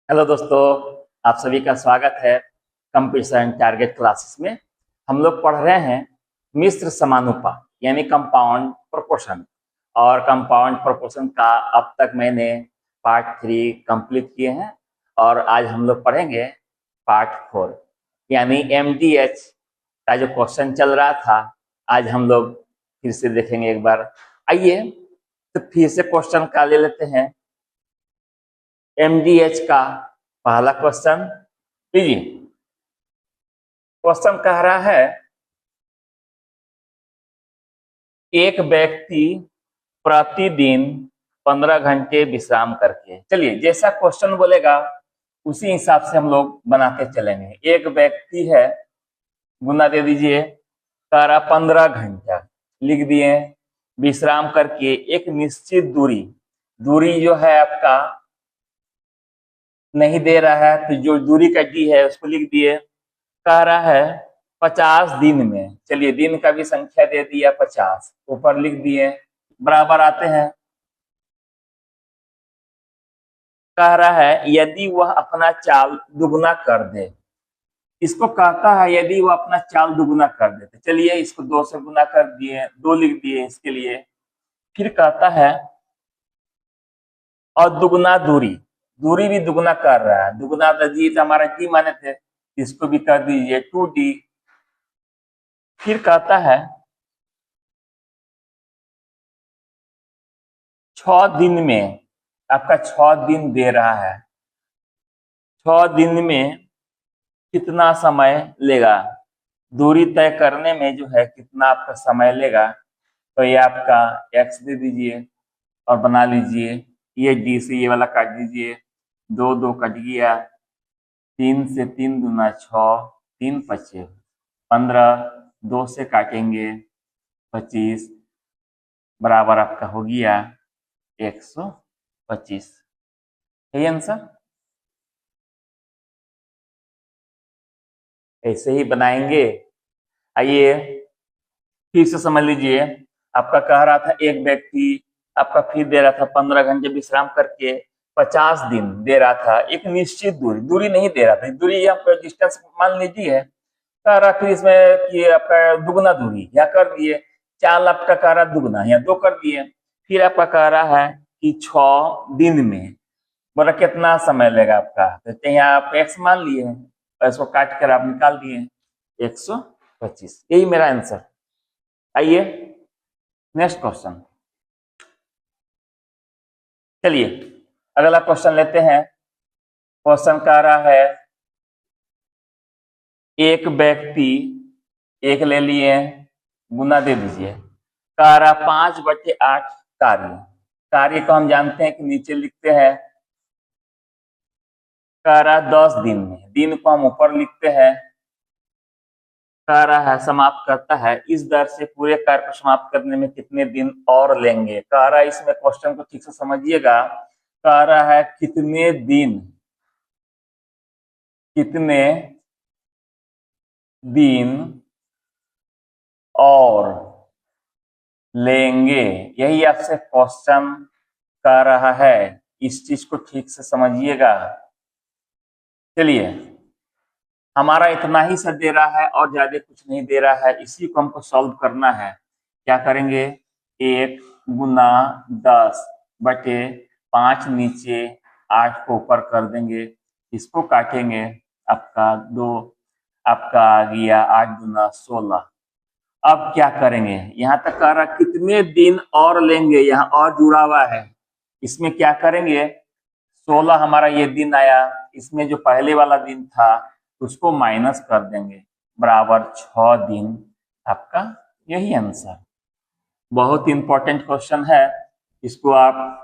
Hello दोस्तों, आप सभी का स्वागत है कंपटीशन टारगेट क्लासेस में। हम लोग पढ़ रहे हैं मिश्र समानुपात यानी कंपाउंड प्रोपोर्शन। और कंपाउंड प्रोपोर्शन का अब तक मैंने पार्ट 3 कंप्लीट किए हैं और आज हम लोग पढ़ेंगे पार्ट 4 यानी एमडीएच का जो क्वेश्चन चल रहा था। आज हम लोग फिर से देखेंगे एक बार। आइए तो फिर से क्वेश्चन का ले लेते हैं। एमडीएच का पहला क्वेश्चन लीजिए। क्वेश्चन कह रहा है एक व्यक्ति प्रतिदिन 15 घंटे विश्राम करके, चलिए जैसा क्वेश्चन बोलेगा उसी हिसाब से हम लोग बनाते चलेंगे। एक व्यक्ति है, गुना दे दीजिए, सारा 15 घंटा लिख दिए। विश्राम करके एक निश्चित दूरी, दूरी जो है आपका नहीं दे रहा है तो जो दूरी का डी है उसको लिख दिए। कह रहा है 50 दिन में, चलिए दिन का भी संख्या दे दिया 50, ऊपर लिख दिए। बराबर आते हैं। कह रहा है यदि वह अपना चाल दुगुना कर दे। इसको कहता है यदि वह अपना चाल दुगुना कर दे, तो चलिए इसको 2 से गुना कर दिए, 2 लिख दिए इसके लिए। फिर कहता है और दुगुना दूरी, दूरी भी दुगुना कर रहा है। दुगुना दीजिए तो हमारा डी माने थे, इसको भी कर दीजिए 2D। फिर कहता है 6 दिन में, आपका 6 दिन दे रहा है। 6 दिन में कितना समय लेगा, दूरी तय करने में जो है कितना आपका समय लेगा, तो ये आपका x दे दीजिए और बना लीजिए। ये डी से ये वाला काट दीजिए, 2 2 कट गया, 3 से 3 दूना 6, 3 पचे 15, 2 से काटेंगे 25, बराबर आपका हो गया 125। यही आंसर। ऐसे ही बनाएंगे। आइए फिर से समझ लीजिए। आपका कह रहा था एक व्यक्ति आपका फिर दे रहा था 15 घंटे विश्राम करके 50 दिन दे रहा था। एक निश्चित दूरी, दूरी नहीं दे रहा था, दूरी आपका डिस्टेंस मान लीजिए। कह रहा फिर इसमें कि आपका दुगुना दूरी या कर दिए। चाल आपका कह रहा दुगुना या 2 कर दिए। फिर आपका कह रहा है कि 6 दिन में, बोला कितना समय लेगा आपका, तो यहाँ आप x मान लिए और इसको काट कर आप निकाल दिए 125। यही मेरा आंसर। आइए नेक्स्ट क्वेश्चन। चलिए अगला क्वेश्चन लेते हैं। क्वेश्चन कह रहा है एक व्यक्ति, एक ले लिए, गुना दे दीजिए। कह रहा 5/8 कार्य। कार्य को हम जानते हैं कि नीचे लिखते हैं। कह रहा 10 दिन में, दिन को हम ऊपर लिखते हैं। कह रहा है समाप्त करता है इस दर से पूरे कार्य को समाप्त करने में कितने दिन और लेंगे। कह रहा है, इसमें क्वेश्चन को ठीक से समझिएगा। कह रहा है कितने दिन, कितने दिन और लेंगे, यही आपसे क्वेश्चन कह रहा है। इस चीज को ठीक से समझिएगा। चलिए हमारा इतना ही सब दे रहा है और ज्यादा कुछ नहीं दे रहा है, इसी को हमको सॉल्व करना है। क्या करेंगे, 1 गुना 10/5 नीचे, 8 को ऊपर कर देंगे, इसको काटेंगे। आपका 2, आपका आ गया 8 गुना 16। अब क्या करेंगे, यहाँ तक कह रहा कितने दिन और लेंगे, यहाँ और जुड़ा हुआ है। इसमें क्या करेंगे, 16 हमारा ये दिन आया, इसमें जो पहले वाला दिन था उसको माइनस कर देंगे, बराबर 6 दिन। आपका यही आंसर। बहुत इंपॉर्टेंट क्वेश्चन है, इसको आप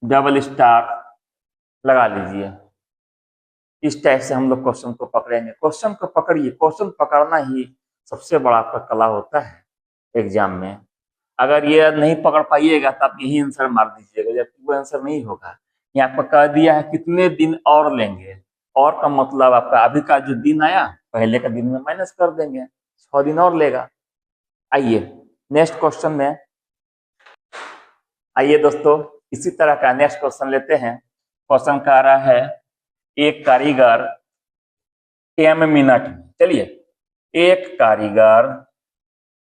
डबल स्टार लगा लीजिए। इस टाइप से हम लोग क्वेश्चन को पकड़ेंगे। क्वेश्चन को पकड़िए, क्वेश्चन पकड़ना ही सबसे बड़ा आपका कला होता है एग्जाम में। अगर ये नहीं पकड़ पाइएगा तो आप यही आंसर मार दीजिएगा, जबकि वो आंसर नहीं होगा। यहाँ पर कह दिया है कितने दिन और लेंगे, और का मतलब आपका अभी का जो दिन आया पहले का दिन में माइनस कर देंगे, 6 दिन और लेगा। आइए नेक्स्ट क्वेश्चन में। आइए दोस्तों इसी तरह का नेक्स्ट क्वेश्चन लेते हैं। क्वेश्चन कह रहा है एक कारीगर m मिनट में, चलिए एक कारीगर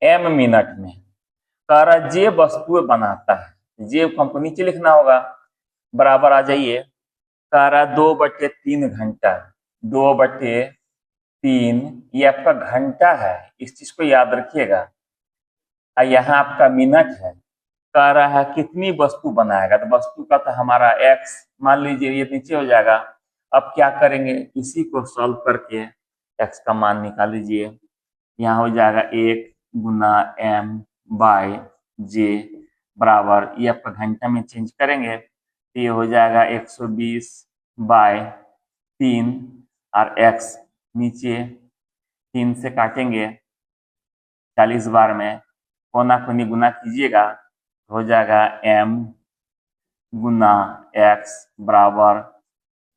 m मिनट में कह रहा जे वस्तुएं बनाता है, जे को नीचे लिखना होगा, बराबर आ जाइए, कह रहा 2/3 घंटा, 2/3 ये आपका घंटा है, इस चीज को याद रखिएगा। यहाँ आपका मिनट है, कह रहा है कितनी वस्तु बनाएगा, तो वस्तु का तो हमारा x मान लीजिए ये नीचे हो जाएगा। अब क्या करेंगे, इसी को सॉल्व करके x का मान निकाल लीजिए। यहाँ हो जाएगा 1 गुना m बाय j बराबर, ये आपका घंटा में चेंज करेंगे तो ये हो जाएगा 120/3 और x नीचे 3 से काटेंगे 40 बार में, कोना कोनी गुना कीजिएगा, हो जाएगा m गुना x बराबर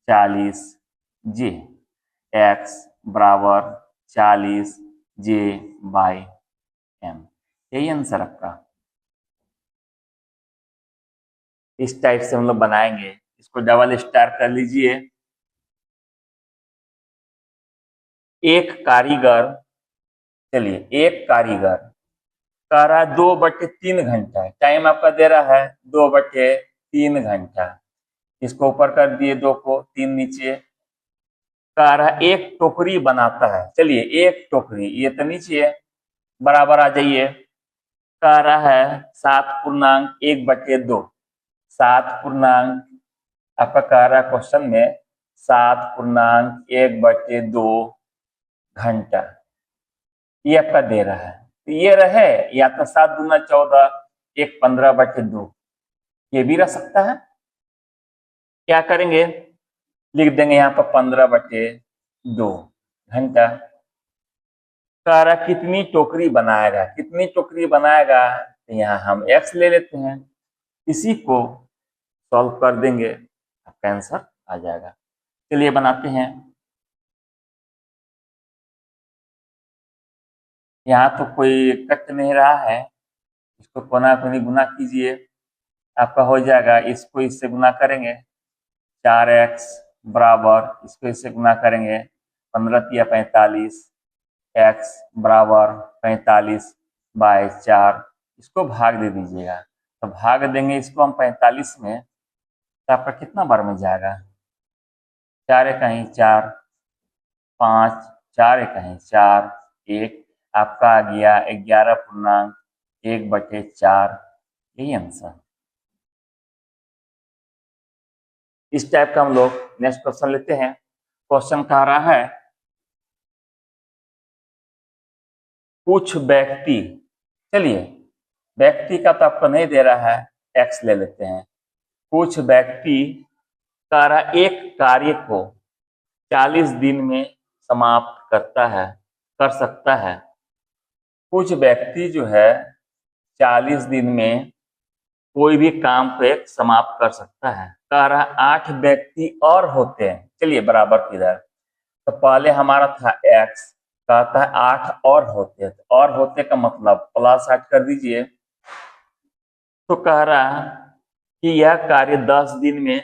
40j, x बराबर 40j बाई m, यही आंसर आपका। इस टाइप से हम लोग बनाएंगे, इसको डबल स्टार कर लीजिए। एक कारीगर, चलिए एक कारीगर कह रहा है 2/3 घंटा, टाइम आपका दे रहा है 2/3 घंटा, इसको ऊपर कर दिए 2 को, 3 नीचे, कह रहा है एक टोकरी बनाता है, चलिए एक टोकरी, ये तो नीचे है, बराबर आ जाइए, कह रहा है 7.1/2, 7 आपका कह रहा है क्वेश्चन में 7.1/2 घंटा, ये आपका दे रहा है, तो ये रहे या तो 7 दूना 14, 1 15/2, ये भी रह सकता है। क्या करेंगे, लिख देंगे यहाँ पर 15/2 घंटा। कह रहा कितनी टोकरी बनाएगा, कितनी टोकरी बनाएगा, तो यहाँ हम x ले लेते हैं, इसी को सॉल्व कर देंगे, आपका आंसर आ जाएगा। चलिए बनाते हैं। यहाँ तो कोई कट नहीं रहा है, इसको कोना कोनी गुना कीजिए, आपका हो जाएगा, इसको इससे गुना करेंगे 4x बराबर, इसको इससे गुना करेंगे 15×45, x बराबर 45/4, इसको भाग दे दीजिएगा, तो भाग देंगे इसको हम 45 में, तो आपका कितना बार में जाएगा, 4 कहीं 4, 5, 4 कहीं 4, 1, आपका आ गया 11.1/4, यही आंसर। इस टाइप का हम लोग नेक्स्ट क्वेश्चन लेते हैं। क्वेश्चन कह रहा है कुछ व्यक्ति, चलिए व्यक्ति का तो आपको नहीं दे रहा है, एक्स ले लेते हैं। कुछ व्यक्ति कह रहा एक कार्य को 40 दिन में समाप्त करता है, कर सकता है। कुछ व्यक्ति जो है 40 दिन में कोई भी काम को एक समाप्त कर सकता है। कह रहा 8 व्यक्ति और होते हैं, चलिए बराबर किधर, तो पहले हमारा था x, कहता है 8 और होते हैं, और होते का मतलब प्लस 8 कर दीजिए, तो कह रहा कि यह कार्य 10 दिन में,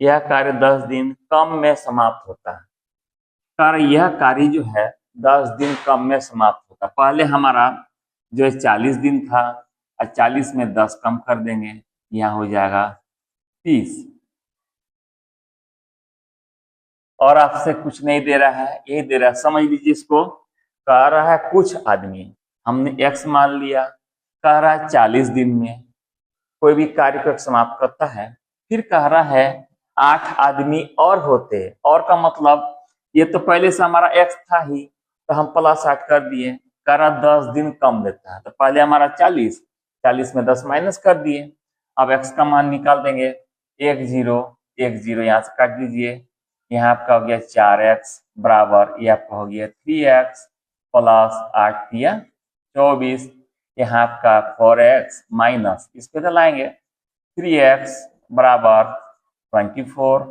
यह कार्य 10 दिन कम में समाप्त होता है। कह रहा यह कार्य जो है 10 दिन कम में समाप्त होता है। पहले हमारा जो है 40 दिन था, और 40 में 10 कम कर देंगे, यहाँ हो जाएगा 30। और आपसे कुछ नहीं दे रहा है, यही दे रहा है, समझ लीजिए इसको। कह रहा है कुछ आदमी, हमने x मान लिया, कह रहा है 40 दिन में कोई भी कार्य को समाप्त करता है। फिर कह रहा है 8 आदमी और होते, और का मतलब ये तो पहले से हमारा x था ही, तो हम प्लस 8 कर दिए। कह रहा 10 दिन कम देता है, तो पहले हमारा 40, 40 में 10 माइनस कर दिए, अब x का मान निकाल देंगे, 1 0 1 0 यहाँ से काट दीजिए, यहाँ आपका हो गया 4x बराबर, ये आपका हो गया 3x प्लस 8 दिया 24, यहाँ आपका 4x माइनस, इस पे लाएंगे 3x बराबर 24,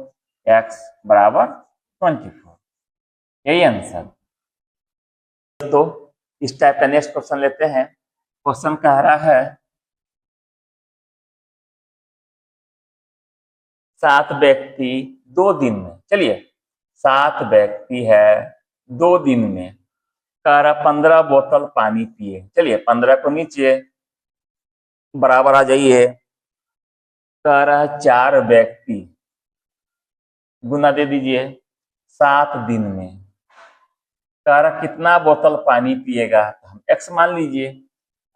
x बराबर 24, यही आंसर। तो इस टाइप का नेक्स्ट क्वेश्चन लेते हैं। क्वेश्चन कह रहा है 7 व्यक्ति 2 दिन में, चलिए 7 व्यक्ति है 2 दिन में, कह रहा 15 बोतल पानी पिए। चलिए 15 को नीचे बराबर आ जाइए, कह रहा 4 व्यक्ति, गुना दे दीजिए 7 दिन में, कह रहा कितना बोतल पानी पिएगा, तो हम x मान लीजिए।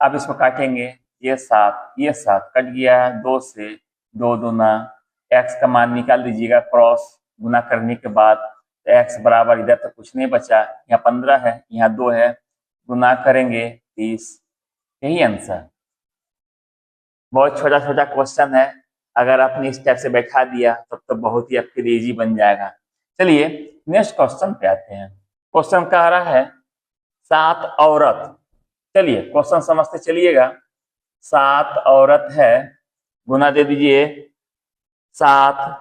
अब इसको काटेंगे, ये 7 कट गया है 2 से, 2 दूना x का मान निकाल दीजिएगा, क्रॉस गुना करने के बाद तो x बराबर, इधर तो कुछ नहीं बचा, यहाँ 15 है, यहाँ 2 है, गुना करेंगे 30। यही आंसर। बहुत छोटा छोटा क्वेश्चन है, अगर आपने इस टाइप से बैठा दिया तब तो बहुत ही आपके लिए इजी बन जाएगा। चलिए नेक्स्ट क्वेश्चन पे आते हैं। क्वेश्चन कह रहा है 7 औरत, चलिए क्वेश्चन समझते चलिएगा। 7 औरत है, गुना दे दीजिए 7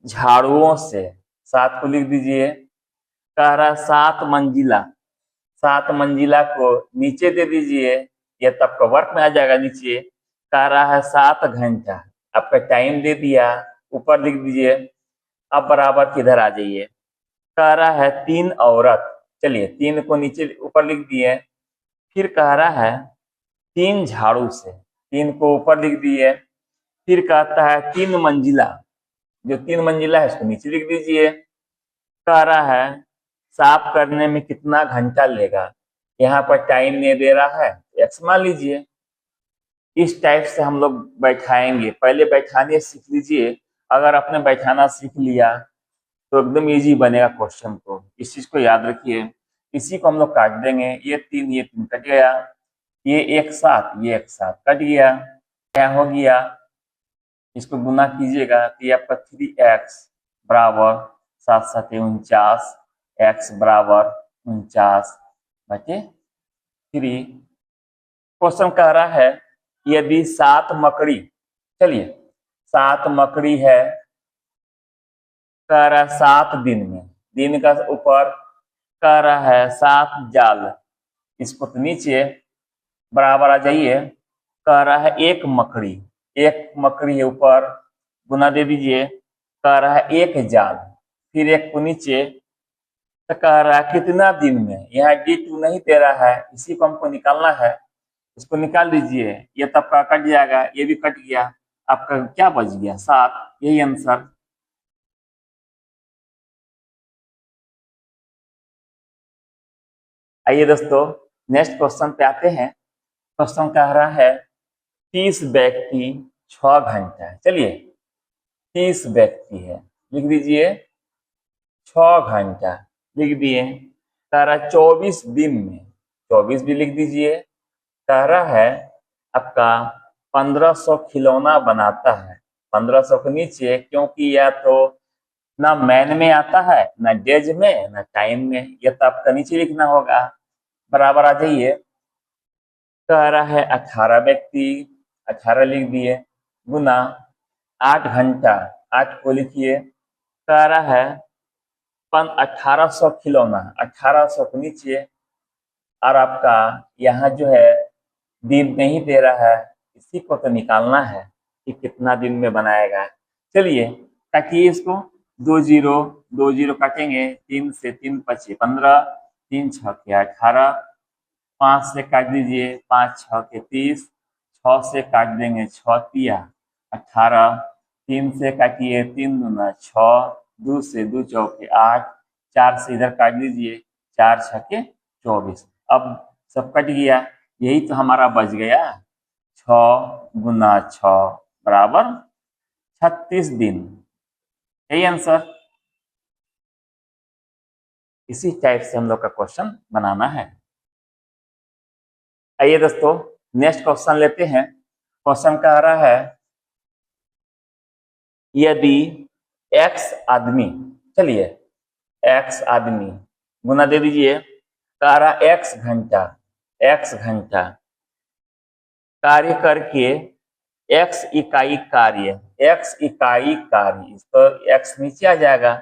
झाड़ुओं से, 7 को लिख दीजिए। कह रहा 7 मंजिला, 7 मंजिला को नीचे दे दीजिए, ये तब का वर्क में आ जाएगा नीचे। कह रहा है 7 घंटा, आपका टाइम दे दिया, ऊपर लिख दीजिए। अब बराबर किधर आ जाइए, कह रहा है 3 औरत, चलिए 3 को नीचे ऊपर लिख दिए। फिर कह रहा है 3 झाड़ू से, 3 को ऊपर लिख दिए। फिर कहता है 3 मंजिला, जो 3 मंजिला है उसको नीचे लिख दीजिए। कह रहा है साफ करने में कितना घंटा लेगा, यहाँ पर टाइम नहीं दे रहा है, एक्स मान लीजिए। इस टाइप से हम लोग बैठाएंगे, पहले बैठाने सीख लीजिए। अगर आपने बैठाना सीख लिया तो एकदम इजी बनेगा क्वेश्चन को, इस चीज को याद रखिए। इसी को हम लोग काट देंगे, ये 3 कट गया, ये एक साथ कट गया, क्या हो गया, इसको गुना कीजिएगा तो ये आपका 3x बराबर 7 7 49, x बराबर 49/3। क्वेश्चन कह रहा है यदि 7 मकड़ी, चलिए 7 मकड़ी है, कह रहा है 7 दिन में, दिन का ऊपर कह रहा है 7 जाल, इसको तो नीचे बराबर आ जाइए। कह रहा है 1 मकड़ी, 1 मकड़ी है ऊपर, गुना दे दीजिए। कह रहा है 1 जाल, फिर 1 को नीचे, तो कह रहा है कितना दिन में, यहाँ D2 नहीं दे रहा है, इसी को हमको निकालना है। इसको निकाल दीजिए, ये तब का कट जाएगा, ये भी कट गया, आपका क्या बच गया 7, यही आंसर। आइए दोस्तों नेक्स्ट क्वेश्चन पे आते हैं। क्वेश्चन कह रहा है 30 व्यक्ति 6 घंटा, चलिए 30 व्यक्ति है, लिख दीजिए 6 घंटा, लिख दिए। कह रहा है 24 दिन में, 24 भी लिख दीजिए। कह रहा है आपका 1500 खिलौना बनाता है, 1500 के नीचे, क्योंकि या तो ना मैन में आता है, ना डेज में, ना टाइम में, यह तो आपका नीचे लिखना होगा, बराबर आ जाइए। कह रहा है 18 व्यक्ति, 18 लिख दिए, गुना 8 घंटा, 8 को लिखिए। कह रहा है 1800 खिलौना, 1800 के नीचे, और आपका यहाँ जो है दिन नहीं दे रहा है, इसी को तो निकालना है कि कितना दिन में बनाएगा। चलिए काटिए इसको, 2 0 2 0 काटेंगे, 3 से 3 5 15, 3 6 के 18, 5 से काट दीजिए, 5 6 के 30, 6 से काट देंगे 6 तिया 18, 3 से काटिए 3 दूना 6, 2 से 2 चौके 8, 4 से इधर काट दीजिए, 4 6 के 24। अब सब कट गया, यही तो हमारा बच गया, 6 गुना 6 बराबर 36 दिन, यही आंसर। इसी टाइप से हम लोग का क्वेश्चन बनाना है। आइए दोस्तों नेक्स्ट क्वेश्चन लेते हैं। क्वेश्चन कह रहा है यदि x आदमी, चलिए x आदमी, गुना दे दीजिए। कह रहा x घंटा कार्य करके x इकाई कार्य, तो x नीचे आ जाएगा।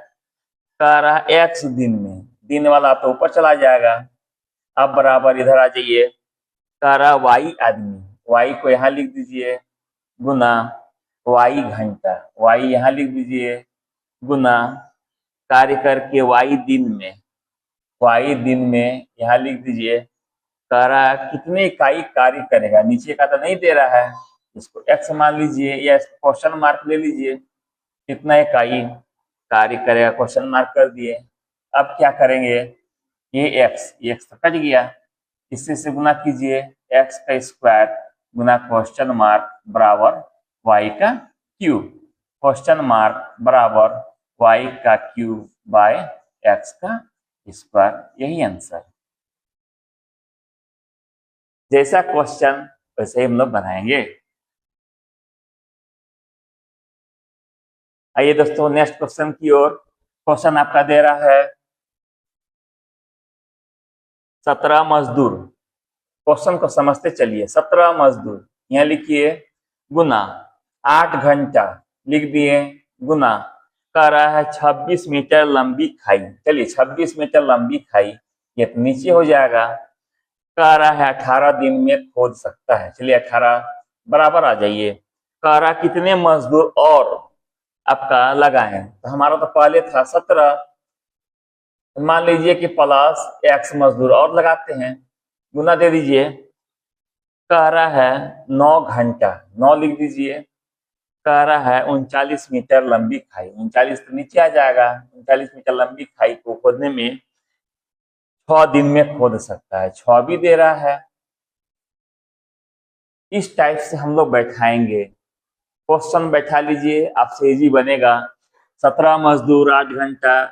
कह रहा x दिन में, दिन वाला तो ऊपर चला जाएगा, अब बराबर इधर आ जाइए। कह रहा y आदमी, y को यहाँ लिख दीजिए, गुना वाई घंटा, वाई यहाँ लिख दीजिए, गुना कार्य करके वाई दिन में, वाई दिन में यहाँ लिख दीजिए, करा कितने इकाई कार्य करेगा, नीचे का तो नहीं दे रहा है, इसको एक्स मान लीजिए या क्वेश्चन मार्क ले लीजिए, कितना इकाई कार्य करेगा, क्वेश्चन मार्क कर दिए। अब क्या करेंगे, ये एक्स तो कट गया, इससे से गुना कीजिए, एक्स का स्क्वायर गुना क्वेश्चन मार्क बराबर वाई का क्यूब, क्वेश्चन मार्क बराबर वाई का क्यूब बाय एक्स का स्क्वायर, यही आंसर। जैसा क्वेश्चन वैसे हम लोग बनाएंगे। आइए दोस्तों नेक्स्ट क्वेश्चन की ओर। क्वेश्चन आपका दे रहा है 17 मजदूर, क्वेश्चन को समझते चलिए। 17 मजदूर यहाँ लिखिए, गुना 8 घंटा लिख दिए, गुना कर रहा है 26 मीटर लंबी खाई, चलिए 26 मीटर लंबी खाई, ये तो नीचे हो जाएगा, कह रहा है 18 दिन में खोद सकता है, चलिए 18 बराबर आ जाइए। कह रहा कितने मजदूर और आपका लगाए, तो हमारा तो पहले था 17, मान लीजिए कि प्लस एक्स मजदूर और लगाते हैं, गुना दे दीजिए, कह रहा है 9 घंटा, 9 लिख दीजिए, कह रहा है 39 मीटर लंबी खाई, 39 तो नीचे आ जाएगा, 39 मीटर लंबी खाई को खोदने में 6 दिन में खोद सकता है, 6 भी दे रहा है। इस टाइप से हम लोग बैठाएंगे, क्वेश्चन बैठा लीजिए, आपसे इजी बनेगा। 17 मजदूर 8 घंटा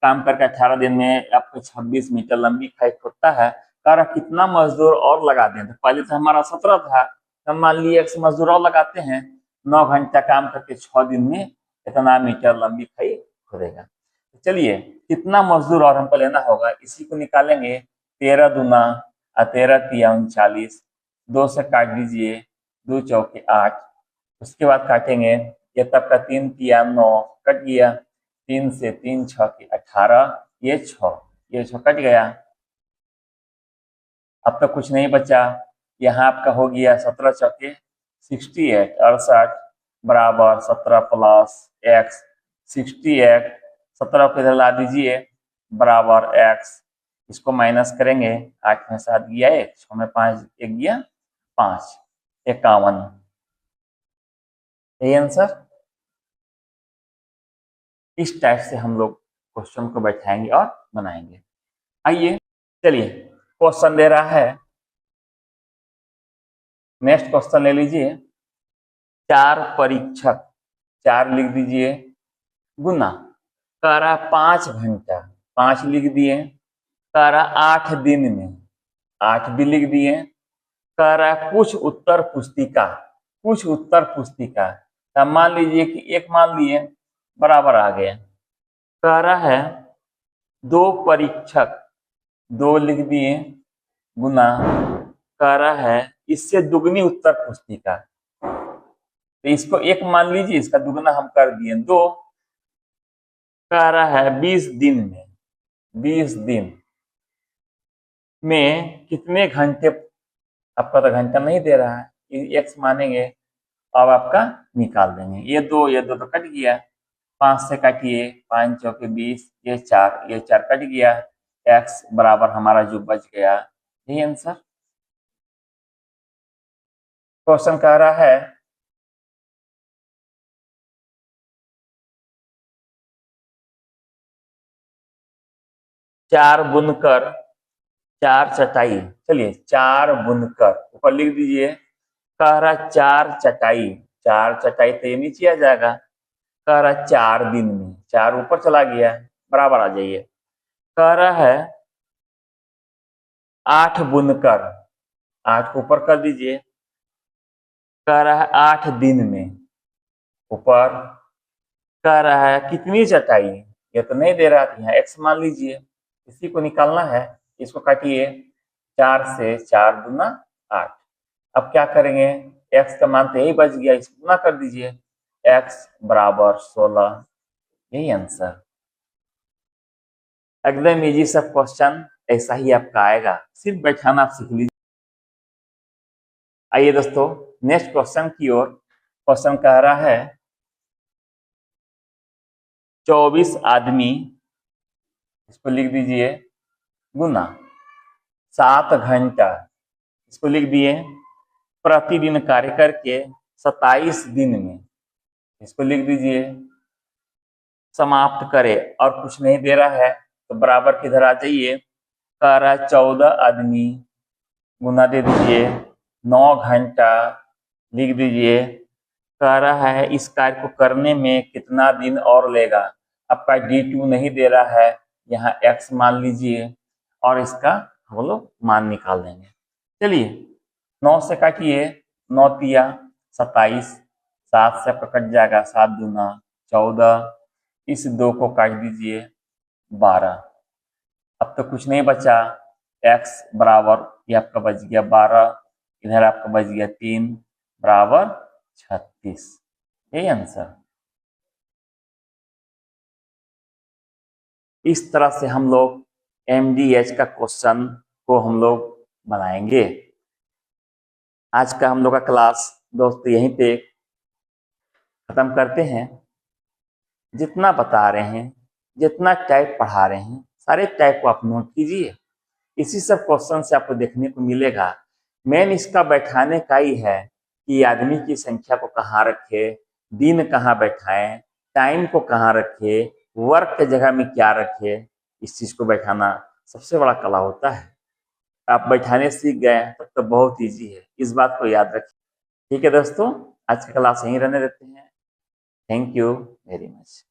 काम करके 18 दिन में आपको 26 मीटर लंबी खाई खोदता है, कह रहा कितना मजदूर और लगा दें, तो पहले तो हमारा 17 था, तो मान लिए एक मजदूर और लगाते हैं, 9 घंटा काम करके 6 दिन में इतना मीटर लंबी खाई खोदेगा। चलिए कितना मजदूर और हमको लेना होगा, इसी को निकालेंगे। 13 दूना 13 तिया 39, 2 से काट दीजिए, 2 चौके 8, उसके बाद काटेंगे, ये तब का 3 तिया 9 कट गया, 3 से 3 6 18, ये 6 कट गया, अब तो कुछ नहीं बचा, यहाँ आपका हो गया 17 चौके 68 68 बराबर 17 प्लस एक्स 68, 17 को इधर ला दीजिए बराबर एक्स, इसको माइनस करेंगे, 8 में 7 गया 1, 6 में 5 1 गया 5, 51, यही आंसर। इस टाइप से हम लोग क्वेश्चन को बैठाएंगे और बनाएंगे। आइए चलिए क्वेश्चन दे रहा है, नेक्स्ट क्वेश्चन ले लीजिए। 4 परीक्षक, 4 लिख दीजिए, गुना कह रहा 5 घंटा, 5 लिख दिए, कह रहा 8 दिन में, 8 भी लिख दिए, कह रहा कुछ उत्तर पुस्तिका, कुछ उत्तर पुस्तिका, तब मान लीजिए कि एक मान लिए बराबर आ गया, कह रहा है 2 परीक्षक, 2 लिख दिए, गुना कह रहा है इससे दुगनी उत्तर पुस्तिका, तो इसको 1 मान लीजिए, इसका दुगना हम कर दिए 2, कह रहा है 20 दिन में, 20 दिन में कितने घंटे, आपका तो घंटा नहीं दे रहा है, एक्स मानेंगे, अब आपका निकाल देंगे, ये दो तो कट गया, 5 से काटिए, 5 चौके 20, ये 4 कट गया, एक्स बराबर हमारा जो बच गया, यही आंसर। क्वेश्चन कह रहा है चार बुनकर 4 चटाई, चलिए 4 बुनकर ऊपर लिख दीजिए, कह रहा 4 चटाई, 4 चटाई तो ये नीचे आ जाएगा, कह रहा 4 दिन में, 4 ऊपर चला गया, बराबर आ जाइए, कह रहा है 8 बुनकर, 8 को ऊपर कर दीजिए, कह रहा है 8 दिन में, ऊपर कह रहा है कितनी चटाई, ये तो नहीं दे रहा था, यहाँ एक्स मान लीजिए, इसी को निकालना है, इसको काटिए, 4 से 4 दूना 8, अब क्या करेंगे, एक्स का मान तो यही बच गया, इसको गुना कर दीजिए, एक्स बराबर 16, यही आंसर। एकदम इजी सब क्वेश्चन ऐसा ही आपका आएगा, सिर्फ बैठाना आप सीख लीजिए। आइए दोस्तों नेक्स्ट क्वेश्चन की ओर। क्वेश्चन कह रहा है 24 आदमी, इसको लिख दीजिए, गुना 7 घंटा, इसको लिख दिए, प्रतिदिन कार्य करके 27 दिन में, इसको लिख दीजिए, समाप्त करे और कुछ नहीं दे रहा है तो बराबर किधर आ जाइए, कह रहा है 14 आदमी गुना दे दीजिए 9 घंटा, लिख दीजिए, कह रहा है इस कार्य को करने में कितना दिन और लेगा। आपका D2 नहीं दे रहा है, यहाँ x मान लीजिए और इसका हम लोग मान निकाल देंगे। चलिए 9 से काटिए, 9 तिया 27, 7 से आपका कट जाएगा, 7 दूना 14, इस 2 को काट दीजिए 12। अब तो कुछ नहीं बचा, x बराबर ये आपका बच गया 12, इधर आपका बच गया 3 बराबर 36, यही आंसर। इस तरह से हम लोग MDH का क्वेश्चन को हम लोग बनाएंगे। आज का हम लोग का क्लास दोस्तों यहीं पे खत्म करते हैं। जितना बता रहे हैं, जितना टाइप पढ़ा रहे हैं, सारे टाइप को आप नोट कीजिए। इसी सब क्वेश्चन से आपको देखने को मिलेगा। मेन इसका बैठाने का ही है कि आदमी की संख्या को कहाँ रखे, दिन कहाँ बैठाएं, टाइम को कहाँ रखे, वर्क के जगह में क्या रखे, इस चीज को बैठाना सबसे बड़ा कला होता है। आप बैठाने सीख गए तब तो बहुत ईजी है, इस बात को याद रखिए। ठीक है दोस्तों, आज की क्लास यहीं रहने देते हैं। Thank you very much.